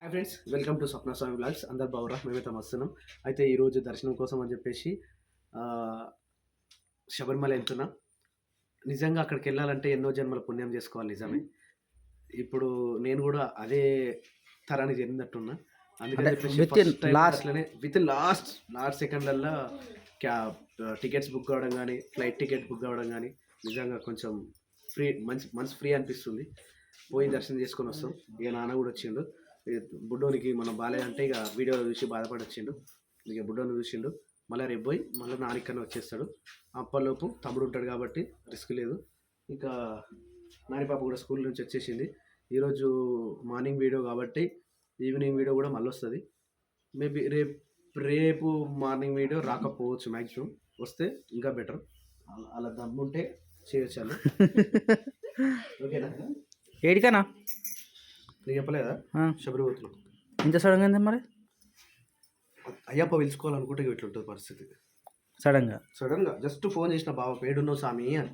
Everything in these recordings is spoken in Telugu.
Hi friends, welcome to Swapna Swamy blogs. అందరు బాగురా, మేమైతే వస్తున్నాం. అయితే ఈరోజు దర్శనం కోసం అని చెప్పేసి శబరిమల వెళ్తున్నా. నిజంగా అక్కడికి వెళ్ళాలంటే ఎన్నో జన్మల పుణ్యం చేసుకోవాలి నిజమే. ఇప్పుడు నేను కూడా అదే తరానికి చెందినట్టున్నా. అందుకని చెప్పేసి విత్ లాస్ట్ సెకండ్లల్లో టికెట్స్ బుక్ అవ్వడం కానీ, ఫ్లైట్ టికెట్ బుక్ అవ్వడం కానీ నిజంగా కొంచెం ఫ్రీ, మంచి ఫ్రీ అనిపిస్తుంది. పోయి దర్శనం చేసుకొని వస్తాం. ఇక నాన్న కూడా వచ్చిండు. బుడ్డోనికి మన బాలయ్య అంటే ఇక వీడియోలో చూసి బాధపడి వచ్చిండు. ఇక బుడ్డోని చూసిండు. మళ్ళీ రేపు పోయి మళ్ళీ నానికన్నా వచ్చేస్తాడు. అప్పలోపు తమ్ముడు ఉంటాడు కాబట్టి రిస్క్ లేదు. ఇంకా నాని పాప కూడా స్కూల్ నుంచి వచ్చేసింది. ఈరోజు మార్నింగ్ వీడియో కాబట్టి ఈవినింగ్ వీడియో కూడా మళ్ళీ వస్తుంది. మేబీ రేపు మార్నింగ్ వీడియో రాకపోవచ్చు, మ్యాక్సిమం. వస్తే ఇంకా బెటర్. అలా దమ్ముంటే చేయొచ్చాను. ఓకేనా? ఏడికనా నీకు చెప్పలేదా శబరిమతులు ఇంత సడన్గా మరి? అయ్యప్ప పిలుచుకోవాలనుకుంటే ఇట్లుంటుంది పరిస్థితి. సడన్గా జస్ట్ ఫోన్ చేసిన, బావ పేడున్నావు స్వామి అని,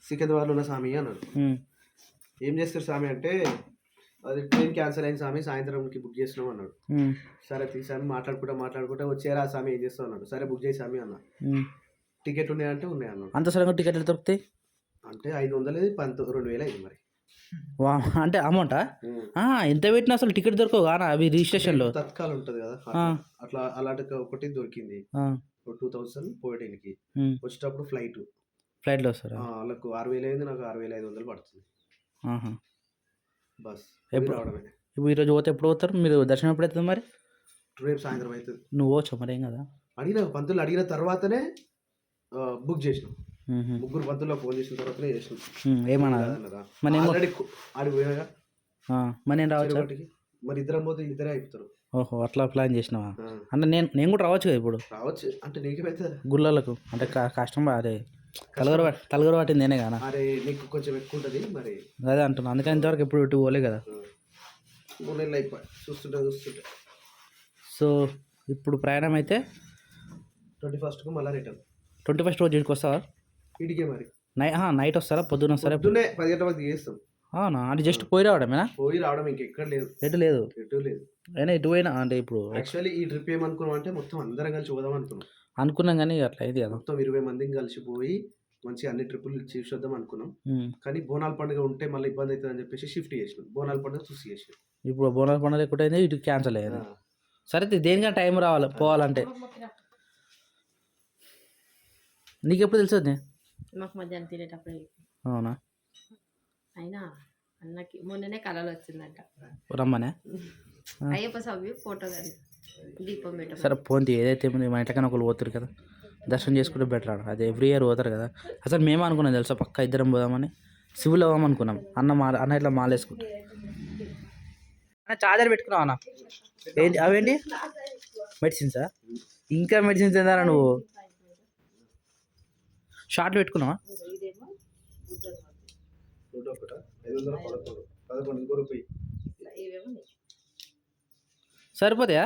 సికింద్రాబాద్లో ఉన్న స్వామి అన్నాడు. ఏం చేస్తారు స్వామి అంటే, అది ట్రైన్ క్యాన్సిల్ అయింది స్వామి, సాయంత్రంకి బుక్ చేసినాం అన్నాడు. సరే తీసామి మాట్లాడుకుంటా వచ్చేరా స్వామి, ఏం చేస్తావు అన్నాడు. సరే బుక్ చేసి స్వామి అన్నా. టికెట్ ఉన్నాయంటే ఉన్నాయి అన్నాడు. అంత సడన్గా టికెట్లు దొరుకుతాయి అంటే 500, 2,000 అయింది మరి. అంటే అమౌంటా? ఎంత పెట్టినా అసలు టికెట్ దొరకవు కానా? అవి రిజిస్ట్రేషన్లో తత్కాల్ ఉంటుంది కదా, అట్లా అలాంటి ఒకటి దొరికింది. 2014కి వచ్చేటప్పుడు ఫ్లైట్లో వస్తారు. వాళ్ళకు 6,000 అయింది, నాకు 6,500 పడుతుంది బస్. ఇప్పుడు ఈరోజు పోతే ఎప్పుడు పోతారు మీరు? దర్శనం ఎప్పుడు అవుతుంది మరి? రేపు సాయంత్రం అవుతుంది. నువ్వు పోవచ్చు మరి? ఏం కదా, పంతులు అడిగిన తర్వాతనే బుక్ చేసినాం. ముగ్గురు పంతుల్లో ఫోన్ చేసిన తర్వాతనే చేసినాం. ఏమన్నా ఆడిపోయాగా మరి నేను రావచ్చు? మరి ఇద్దరం పోతే ఇద్దరే అయిపోతారు. ఓహో, అట్లా ప్లాన్ చేసినావా? అంటే నేను కూడా రావచ్చు కదా ఇప్పుడు? రావచ్చు అంటే నీకేమైతే గుళ్ళలకు అంటే కష్టం. అరే తలగరు పట్టింది నేనే కదా. అరే నీకు కొంచెం ఎక్కువ ఉంటుంది మరి, అదే అంటున్నా. అందుకని ఇంతవరకు ఎప్పుడు ఇటు పోలే కదా. 3 నెలలు అయిపోయి చూస్తుంటే. సో ఇప్పుడు ప్రయాణం అయితే 21కు మళ్ళీ రిటర్న్. 21 రోజు ఇంటికి వస్తావా? ఇంటికే మరి. నైట్ వస్తారా? పొద్దున్న వస్తారా? 10 గంటల వరకు చేస్తాం. అవునా? అంటే జస్ట్ పోయి రావడమేనా? పోయి రావడం, ఇంకెక్కడ లేదు. ఎటు లేదు అయినా ఇటు పోయినా. అంటే ఇప్పుడు యాక్చువల్లీ ఈ ట్రిప్ ఏమనుకున్నాం అంటే, మొత్తం అందరం కలిసి పోదాం అనుకున్నాం కానీ అట్లా ఇది కదా. మొత్తం 20 మందిని కలిసిపోయి మంచిగా అన్ని ట్రిప్పులు చూద్దాం అనుకున్నాం. కానీ బోనాల పండుగ ఉంటే మళ్ళీ ఇబ్బంది అవుతుంది అని చెప్పేసి షిఫ్ట్ చేసినాం. బోనాల పండుగ చూసి చేసినాం. ఇప్పుడు బోనాల పండుగ ఎక్కువైంది, ఇటు క్యాన్సిల్ అయ్యింది. సరే దేనికైనా టైం రావాలి పోవాలంటే. నీకు ఎప్పుడు తెలుసు? మాకు మధ్యాహ్నం తినేటప్పుడు. అవునా? అయినా అన్నకి మొన్ననే కళలు వచ్చిందంట, రమ్మనే. అయ్యప్ప స్వామి ఫోటో కానీ దీపం పెట్ట. సరే పోంది, ఏదైతే మా ఇంట్లోకైనా ఒకళ్ళు పోతారు కదా, దర్శనం చేసుకుంటే బెటర్. అది ఎవ్రీ ఇయర్ పోతారు కదా. అసలు మేము అనుకున్నాం తెలుసా, పక్క ఇద్దరం పోదామని. సివిల్ అవ్వమనుకున్నాం అనుకున్నాం. అన్న ఇట్లా మాలేసుకుంటాం. చార్జర్ పెట్టుకున్నావు అన్న? ఏంటి అవేంటి మెడిసిన్సా? ఇంకా మెడిసిన్స్ ఏందా నువ్వు? షార్ట్లు పెట్టుకున్నావా? సరిపోతాయా?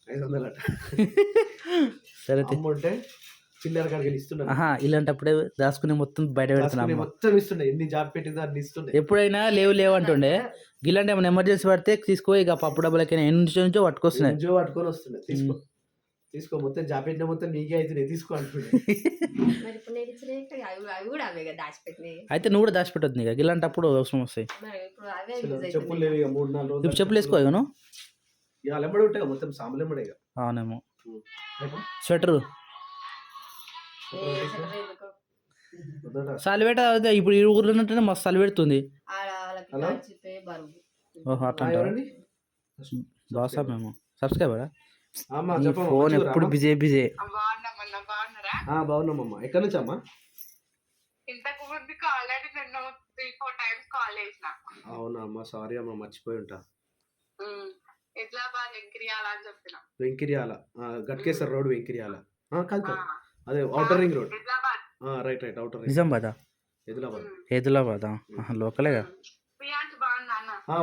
500 సరే చిల్లర కాడికి ఇస్తున్నా. ఇలాంటప్పుడే దాచుకుని మొత్తం బయట పెడుతున్నా. మొత్తం ఇస్తుండే, ఎన్ని జాబ్ పెట్టిందో అన్ని ఇస్తుండే. ఎప్పుడైనా లేవు అంటుండే. ఇలాంటి ఏమైనా ఎమర్జెన్సీ పడితే తీసుకో, ఇక పప్పు డబ్బులకైనా నుంచో పట్టుకొస్తున్నాయి. పట్టుకొని వస్తుండే. తీసుకో మొత్తం జాబ్ పెట్టిన మొత్తం నీకే అవుతున్నాయి, తీసుకో అంటుండే. అయితే నువ్వు కూడా దాచిపెట్టద్దు. ఇక ఇలాంటప్పుడు అవసరం వస్తాయి. చెప్పులు లేవు, 3-4 రోజులు ఇప్పుడు చెప్పులు వేసుకో. ఇక లెమ్మడి ఉంటాయి మొత్తం, సాములెమ్మడే. అవునేమో. స్వెటరు సలివేట ఇప్పుడు ఈ ఊర్లో ఉన్నట్టు మస్తు సలి పెడుతుంది. ఓహో అట్లా బాసా. మేము సబ్స్క్రైబరా? ఫోన్ ఎప్పుడు బిజీ. బాగున్నామమ్మా. ఎక్కడి నుంచి అమ్మా? అవునా అమ్మా, సారీ అమ్మా, మర్చిపోయి ఉంటా. వెంకిర్యాల, గట్కేశ్వర రోడ్, వెంకిర్యాల కాదు, అదే outer ring road. Right outer ring. Nizamabad? Hyderabad లోకలేగా.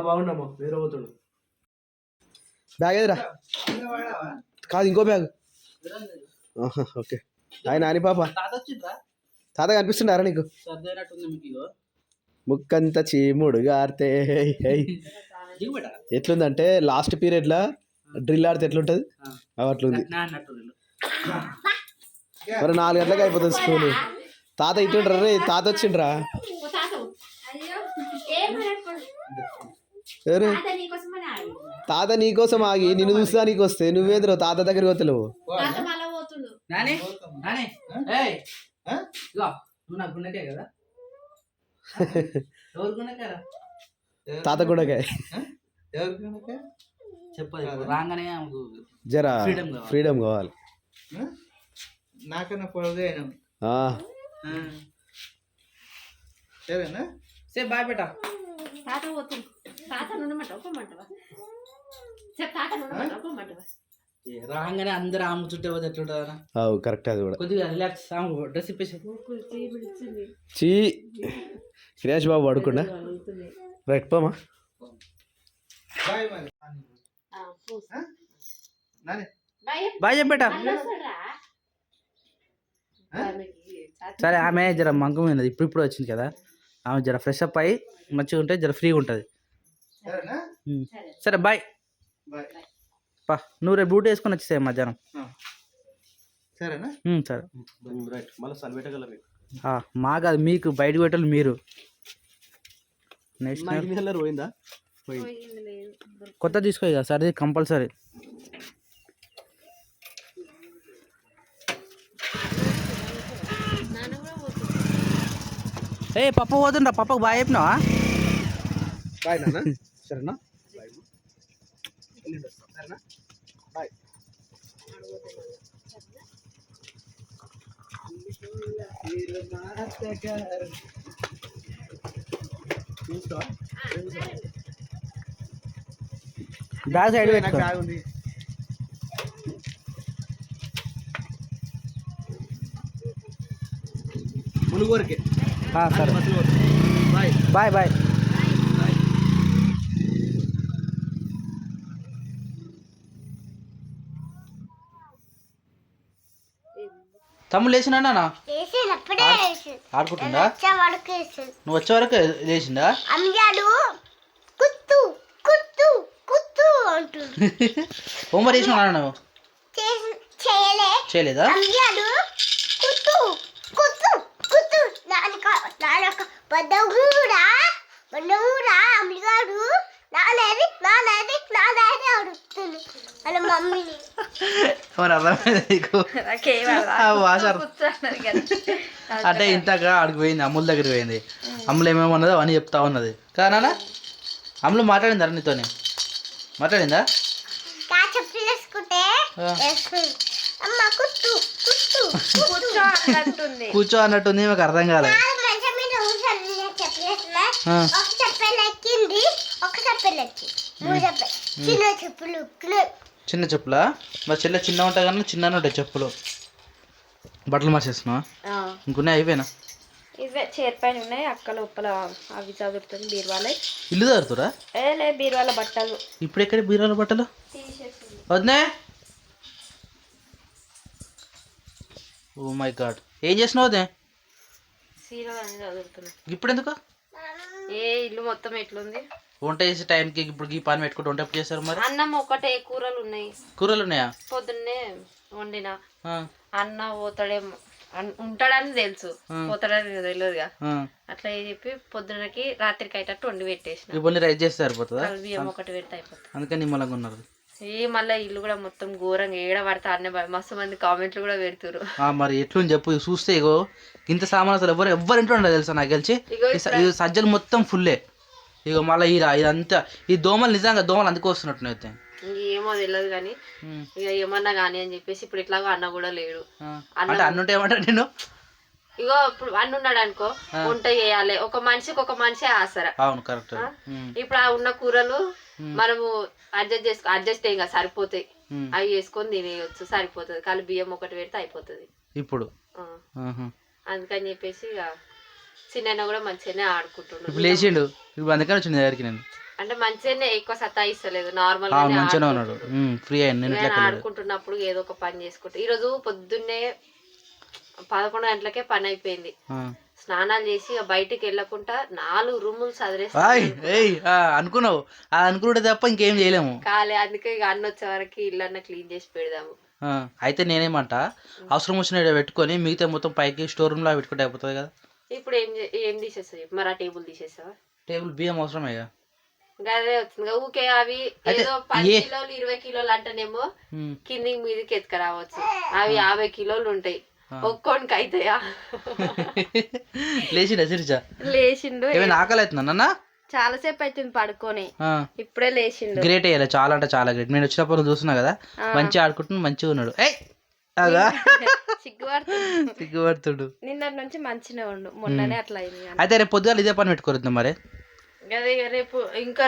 బాగున్నామా. వేరే పోతుండు. బ్యాగ్ ఏదిరా? కాదు, ఇంకో బ్యాగ్. ఓకే. ఆయన నాని పాప తాత కనిపిస్తుండారా నీకు? ముక్కంత చీముడు గారితే ఎట్లుందంటే లాస్ట్ పీరియడ్లో డ్రిల్ ఆడితే ఎట్లుంటుంది అట్లుంది. మరి 4 గంటలకు అయిపోతుంది స్కూల్. తాత ఇట్టుండ్రా రే, తాత వచ్చిండ్రా. ఎవరు తాత నీకోసం ఆగి నిన్ను చూస్తా నీకు వస్తే నువ్వేంద్రో తాత దగ్గరికి వస్తలేవు. తాత గుణకాయ జరా ఫ్రీడమ్ కావాలి. నాకన్నా పొడవే సరేనా సే బాయ్ బేటా. తాత పోతుంది. తాత నుండమంట ఒక్కమంటవా? సరే తాత నుండమంట ఒక్కమంటవా? రాగానే అందరు ఆమె చుట్టే పోతే ఎట్లుంటుందా? కరెక్ట్. అది కూడా కొద్దిగా రిలాక్స్. డ్రెస్ ఇప్పేసి చీ శ్రీయాష్ బాబు పడుకుండా రైట్ పోమా. బాయ్ మరి బాయ్ చెప్పేటా. సరే ఆమె జర మంకమైనది ఇప్పుడు వచ్చింది కదా, ఆమె జర ఫ్రెష్ అప్ అయ్యి మంచిగా ఉంటే జర ఫ్రీగా ఉంటుంది. సరే బాయ్. పా నువ్వు రేపు డ్యూటీ వేసుకొని వచ్చేసాయి మధ్యాహ్నం. సరేనా సరే రైట్. మళ్ళీ సల్వేటగల మా కాదు మీకు బయట పెట్టాలి మీరు. నెక్స్ట్ పోయిందా? కొత్త తీసుకో ఇక సరే కంపల్సరీ. ఏ పప్ప పోతుండ్రా, పప్పకు బాయ్ చెప్పినావా? బాయ్ నాన్న. సరేనా బాయ్. సరేనా బాయ్. బ్యాగ్ సైడ్ పెట్టుకో. బ్యాగ్ ఉంది. ములుగూరికి. సరే బాయ్ బాయ్ బాయ్. తమ్ముడు లేచినా ఆడుకుంటుందా? నువ్వు వచ్చే వరకు లేచిందా? హోంవర్క్ చేసినా నువ్వు? చేయలేదా? అంటే ఇంతగా ఆడికి పోయింది, అమ్ముల దగ్గరికి పోయింది. అమ్ములు ఏమేమన్నదో అవన్నీ చెప్తా ఉన్నది కదా నాన్న. అమ్ములు మాట్లాడిందా నీతోనే? మాట్లాడిందా? కూర్చో అన్నట్టుంది, మాకు అర్థం కాలేదు. చిన్న చెప్పులా? మరి చెల్లె చిన్న ఉంటాయి కానీ చిన్న ఉంటాయి చెప్పులు. బట్టలు మార్చేస్తున్నావా? ఇంకున్నాయి అయిపోయినా? ఇవే చైర్ పైన ఉన్నాయి, అక్క లోపల అవి చదువుతుంది బీరువాలే. ఇల్లు చదువుతురా? లే బీరువాల బట్టలు. ఇప్పుడు ఎక్కడ బీరువాల బట్టలు? వద్దే. ఓ మై గాడ్, ఏం చేసినావు అదే? సీరియల్ అని చదువుతున్నా. ఇప్పుడు ఎందుకు? ఇల్లు మొత్తం ఎట్లుంది? వంట చేసే టైంకి ఇప్పుడు ఈ పని పెట్టుకుంటే వంట ఎప్పుడు చేస్తారు మరి? అన్నం ఒకటే, కూరలు ఉన్నాయి. కూరలు ఉన్నాయా? పొద్దున్నే వండిన. అన్న పోతాడేమో, ఉంటాడని తెలుసు, పోతాడని తెలియదుగా. అట్లా చెప్పి పొద్దునకి రాత్రికి అయ్యేటట్టు వండి పెట్టేసిన. ఇప్పుడు రైస్ చేస్తే సరిపోతుందా? బియ్యం ఒకటి పెడితే అయిపోతుంది. అందుకని నిమ్మలంగా ఉన్నారు. మళ్ళీ ఇల్లు కూడా మొత్తం ఘోరంగా ఏడ పడతా అన్నీ మస్తు మంది కామెంట్లు కూడా పెడుతురు. మరి ఎట్లుంది చెప్పు. చూస్తే ఇగో ఇంత సామాన్ అసలు ఎవరు ఇంట్లో ఉండదు తెలుసా నాకు తెలిసి. సజ్జలు మొత్తం ఫుల్లే. ఇగో మళ్ళీ ఇదంతా ఈ దోమలు, నిజంగా దోమలు అందుకు వస్తున్నట్టు. ఏమో తెలియదు కానీ ఇక ఏమన్నా కానీ అని చెప్పేసి ఇప్పుడు ఇట్లాగో అన్న కూడా లేడు. అంటే అన్న ఉంటే ఏమంటారు నేను? ఇగో ఇప్పుడు అన్న ఉన్నాడు అనుకో, వంట చేయాలి, ఒక మనిషికి ఒక మనిషి ఆసరా. అవును కరెక్ట్. ఇప్పుడు ఆ ఉన్న కూరలు మనము అడ్జస్ట్ అయ్యి సరిపోతాయి, అవి వేసుకొని తినేయచ్చు, సరిపోతుంది. కానీ బియ్యం ఒకటి పెడితే అయిపోతుంది ఇప్పుడు. అందుకని చెప్పేసి ఇక చిన్న కూడా మంచిగానే ఆడుకుంటున్నాడు. లేచిండు ఇప్పుడు, అందుకని వచ్చింది దగ్గరికి నేను. అంటే మంచిగానే ఎక్కువ సతాయిస్తలేదు, నార్మల్ మంచిగానే ఉన్నాడు, ఫ్రీ అయ్యింది. ఆడుకుంటున్నప్పుడు ఏదో ఒక పని చేసుకుంటా. ఈ రోజు పొద్దున్నే 11 గంటలకే పని అయిపోయింది. స్నానాలు చేసి ఇక బయటికి వెళ్ళకుండా 4 రూములు ఏయ్ చదివేస్తాను అనుకున్నావు అది అనుకుంటే తప్ప ఇంకేం చేయలేము. కాలే. అందుకే ఇక అన్న వచ్చే వరకు ఇల్లన్న క్లీన్ చేసి పెడదాము. అయితే నేనేమంట అవసరం వచ్చిన ఈడ పెట్టుకొని మిగతా మొత్తం పైకి స్టోర్ రూమ్ లో పెట్టుకుంటే అయిపోతుంది కదా. ఇప్పుడు ఏం తీసేస్తావు మరి? ఆ టేబుల్ తీసేస్తావా? టేబుల్ బియ్యం అవసరమే కదా. అదే వచ్చింది ఊకే అవి ఏదో 10 కిలోలు 20 కిలోలు అంటేనేమో కిందికి మీదకి ఎత్తుకురావచ్చు. అవి 50 కిలోలు ఉంటాయి. ఒక్కోనికి అవుతాయా? లేచిండా సిరిచా? లేచిండు. ఏమైనా ఆకలి అవుతుందా? చాలా సేపు అవుతుంది పడుకొని, ఇప్పుడే లేచిండు. గ్రేట్ అయ్యాలి, చాలా అంటే చాలా గ్రేట్. నేను వచ్చినప్పుడు చూస్తున్నా కదా, మంచిగా ఆడుకుంటున్నా, మంచిగా ఉన్నాడు. సిగ్గుపడుతుడు. నిన్నటి నుంచి మంచిగా ఉండు, మొన్ననే అట్లా అయింది. అయితే రేపు పొద్దుగా ఇదే పని పెట్టుకోరుద్దాం మరి. అదే రేపు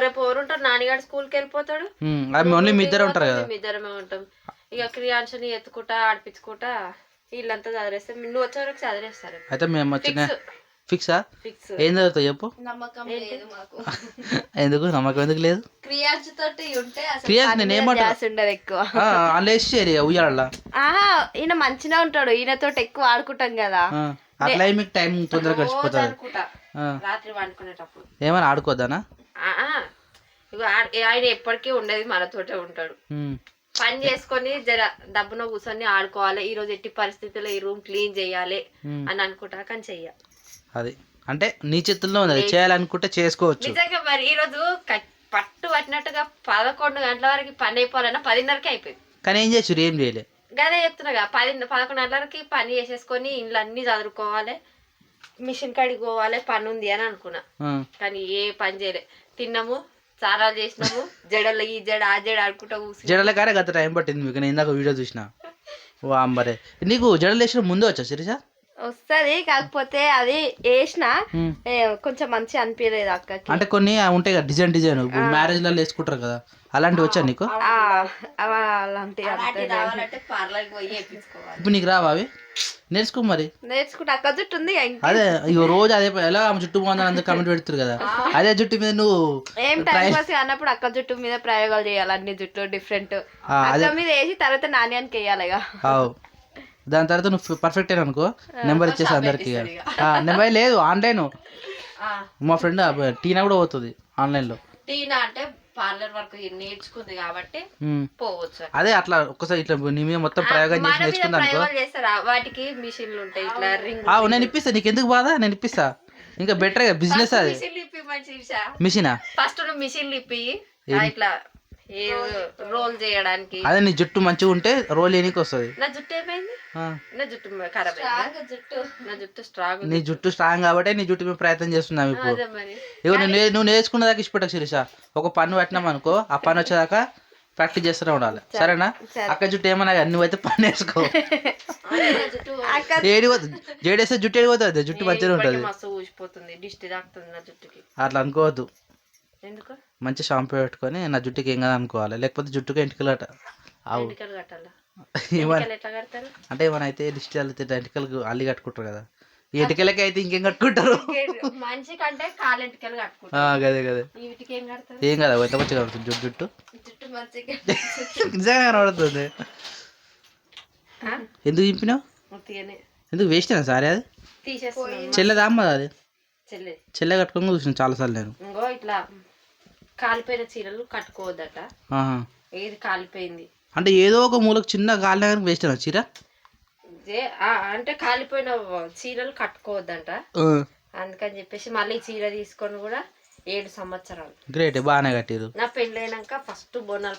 రేపు ఎవరు ఉంటారు? నాన్నగారు స్కూల్కి వెళ్ళిపోతాడు. ఓన్లీ మీ ఇద్దరే ఉంటారు కదా. ఇద్దరమే ఉంటాం. ఇక క్రియాంశని ఎత్తుకుంటా ఆడిపించుకుంటా వీళ్ళంతా చదివేస్తే నువ్వు వచ్చే వరకు చదివేస్తారు. అయితే మేము వచ్చిన ఫిక్సా? ఫిక్స్. ఏం చదువుతావు చెప్పు. నమ్మకం లేదు మాకు. ఎందుకు నమ్మకం ఎందుకు లేదు? క్రియాంశ తోటి ఉంటే క్రియాంశ నేను ఉండదు ఎక్కువ. అల్లేసి ఉయ్యాల. ఈయన మంచిగా ఉంటాడు, ఈయనతోటి ఎక్కువ ఆడుకుంటాం కదా. అట్లా మీకు టైం తొందరగా గడిచిపోతుంది. రాత్రి వండుకునేటప్పుడు ఏమైనా ఆడుకోద్దానా? ఆయన ఎప్పటికీ ఉండేది మనతోటే ఉంటాడు. పని చేసుకొని జర డబ్బున కూర్చొని ఆడుకోవాలి. ఈ రోజు ఎట్టి పరిస్థితుల్లో ఈ రూమ్ క్లీన్ చేయాలి అని అనుకుంటా, కానీ చెయ్య. అది అంటే నీ చేతుల్లో ఉంది, చేయాలనుకుంటే చేసుకోవచ్చు. నిజంగా మరి ఈ రోజు పట్టు పట్టినట్టుగా 11 గంటల వరకు పని అయిపోవాలన్నా 10:30కి అయిపోయింది. కానీ ఏం చేసి ఏం చేయలే. గదే చెప్తున్నా, 11 గంటలకి పని చేసేసుకొని ఇంట్లో అన్ని చదువుకోవాలి, మిషన్ కాడికి పోవాలి, పని ఉంది అని అనుకున్నా. కానీ ఏ పని చేయలే. తిన్నాము, చారాలు చేసినాము, జడలు ఈ జడ ఆ జడ ఆడుకుంటా కూర్చుని. జడల కారే గత టైం పట్టింది మీకు. నేను ఇందాక వీడియో చూసిన. అంబరే నీకు జడలు వేసిన ముందే వచ్చా శిరీష? వస్తుంది, కాకపోతే అది వేసిన కొంచెం మంచిగా అనిపించలేదు అక్కకి. అంటే కొన్ని ఉంటాయి కదా డిజైన్ మ్యారేజ్ లలో వేసుకుంటారు కదా, అలాంటివి వచ్చా నీకు? ఇప్పుడు నీకు రావా అవి? నేర్చుకో మరి. నేర్చుకుంటే అక్క జుట్టు ఉంది అదే రోజు అదే ఎలా జుట్టు బాగుందని అందరు కామెంట్ పెడుతురు కదా, అదే జుట్టు మీద నువ్వు ఏం టైం పాస్ అన్నప్పుడు అక్క జుట్టు మీద ప్రయోగాలు చేయాలి. అన్ని జుట్టు డిఫరెంట్ అక్క మీద వేసి తర్వాత నాణ్యానికి వేయాలి. దాని తర్వాత నువ్వు పర్ఫెక్ట్ అయినా అనుకో, నెంబర్ ఇచ్చేసి అందరికి. నెంబర్ లేదు, ఆన్లైన్. మా ఫ్రెండ్ టీనా కూడా పోతుంది ఆన్లైన్ లో. టీనా అంటే పార్లర్ వర్క్ నేర్చుకుంది కాబట్టి పోవచ్చు. అదే అట్లా ఒక్కసారి ఇట్లా నీ మీద మొత్తం ప్రయోగం చేసి నేర్చుకుందా అనుకో. వాటికి మిషన్లు ఉంటాయి, ఇట్లా రింగ్. నేను ఇప్పిస్తా, నీకు ఎందుకు బాధ, నేను ఇప్పిస్తా. ఇంకా బెటర్ బిజినెస్ అది. మిషనా? ఫస్ట్ నువ్వు మిషన్ ఇప్పి ఇట్లా రోల్ చేయడానికి. అదే నీ జుట్టు మంచిగా ఉంటే రోల్ చేయడానికి వస్తుంది. నా జుట్టు ఏమైంది? నా జుట్టు ఖరాబ్ అయింది. నా జుట్టు స్ట్రాంగ్. నీ జుట్టు స్ట్రాంగ్ కాబట్టి నీ జుట్టు మీద ప్రయత్నం చేస్తున్నావు ఇప్పుడు. ఇగో నువ్వు నేర్చుకున్న దాకా ఇష్టపడకు శిరీష. ఒక పన్ను పెట్టినాం అనుకో, ఆ పన్ను వచ్చేదాకా ప్రాక్టీస్ చేస్తూనే ఉండాలి, సరేనా? అక్క జుట్టు ఏమన్నా నువ్వైతే పని నేర్చుకో. ఏడి పోతుంది జేడేస్తే జుట్టు ఏడిపోతుంది, జుట్టు మంచిగా ఉంటుంది. అట్లా అనుకోవద్దు. మంచి షాంపూ పెట్టుకొని నా జుట్టుకి ఏం కదా అనుకోవాలి, లేకపోతే జుట్టుకి ఎంటికలు అంటే ఏమైనా దిష్టి వెళ్తే ఎంటికలకు అల్లి కట్టుకుంటారు కదా, ఈ ఎంటికలకి అయితే ఇంకేం కట్టుకుంటారు. గదే గదే ఏం కదా, ఎంత మంచిగా కడుతుంది జుట్టు నిజంగా కనబడుతుంది. ఎందుకు చింపినావు? ఎందుకు వేస్ట్ అయినా సారీ? అది చెల్లెదా అమ్మదా? అది చెల్లె కట్టుకొని చూసిన చాలాసార్లు నేను. ఇట్లా కాలిపోయిన చీరలు కట్టుకోవద్దట. ఏది కాలిపోయింది అంటే ఏదో ఒక మూలకు చిన్న కాలిన వేస్ట్ అయినా చీర అంటే కాలిపోయిన చీరలు కట్టుకోవద్దంట. అందుకని చెప్పేసి మళ్ళీ చీర తీసుకొని కూడా 7 సంవత్సరాలు. గ్రేట్, బాగానే కట్టారు. నా పెళ్ళైనాక ఫస్ట్ బోనాల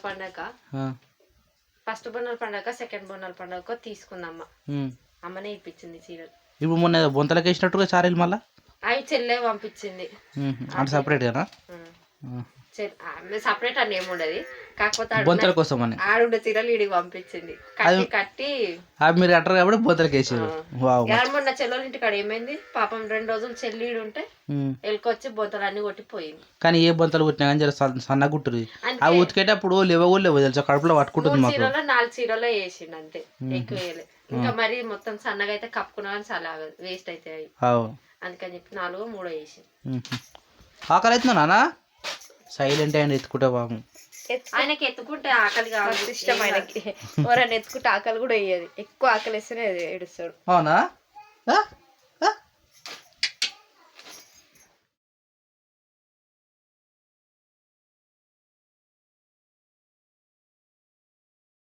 పండగ సెకండ్ బోనాల పండగ తీసుకుందమ్మ. అమ్మనే ఇప్పించింది చీరలు. ఇప్పుడు మొన్న బొంతలకు వేసినట్టుగా చారీలు మళ్ళీ అవి చెల్లె పంపించింది. అంటే సపరేట్ కదా? సపరేట్ అని ఏముండదు, కాకపోతే బొంతల కోసం అని ఆడుండ చీరలు ఇడికి పంపించింది. కట్టి మీరు అంటారు కాబట్టి బొంతలకి వేసారు. మొన్న చెల్లెల ఇంటికాడ ఏమైంది పాపం 2 రోజులు చెల్లిడు ఉంటే ఎలుకొచ్చి బొంతలు అన్ని కొట్టిపోయింది. కానీ ఏ బొంతలు కొట్టినా కానీ సన్న గుట్టురు. ఆ ఉతికేటప్పుడు లేవు తెలుసా, కడుపులో పట్టుకుంటుంది. 3 చీరలో 4 చీరలో వేసిండు అంతే, ఎక్కువ వేయలే. ఇంకా మరి మొత్తం సన్నగా అయితే కప్పుకున్నా కానీ చాలా వేస్ట్ అవుతాయి. అందుకని చెప్పి 4 3 వేసి. ఆకలి అవుతుందా నాన్న? సైలెంట్ అయిన ఎత్తుకుంటే బాబు. ఆయనకి ఎత్తుకుంటే ఆకలి కావాలి, ఇష్టం ఆయనకి. ఎవరైనా ఎత్తుకుంటే ఆకలి కూడా వేయదు, ఎక్కువ ఆకలి వేస్తేనే ఏడుస్తాడు. అవునా?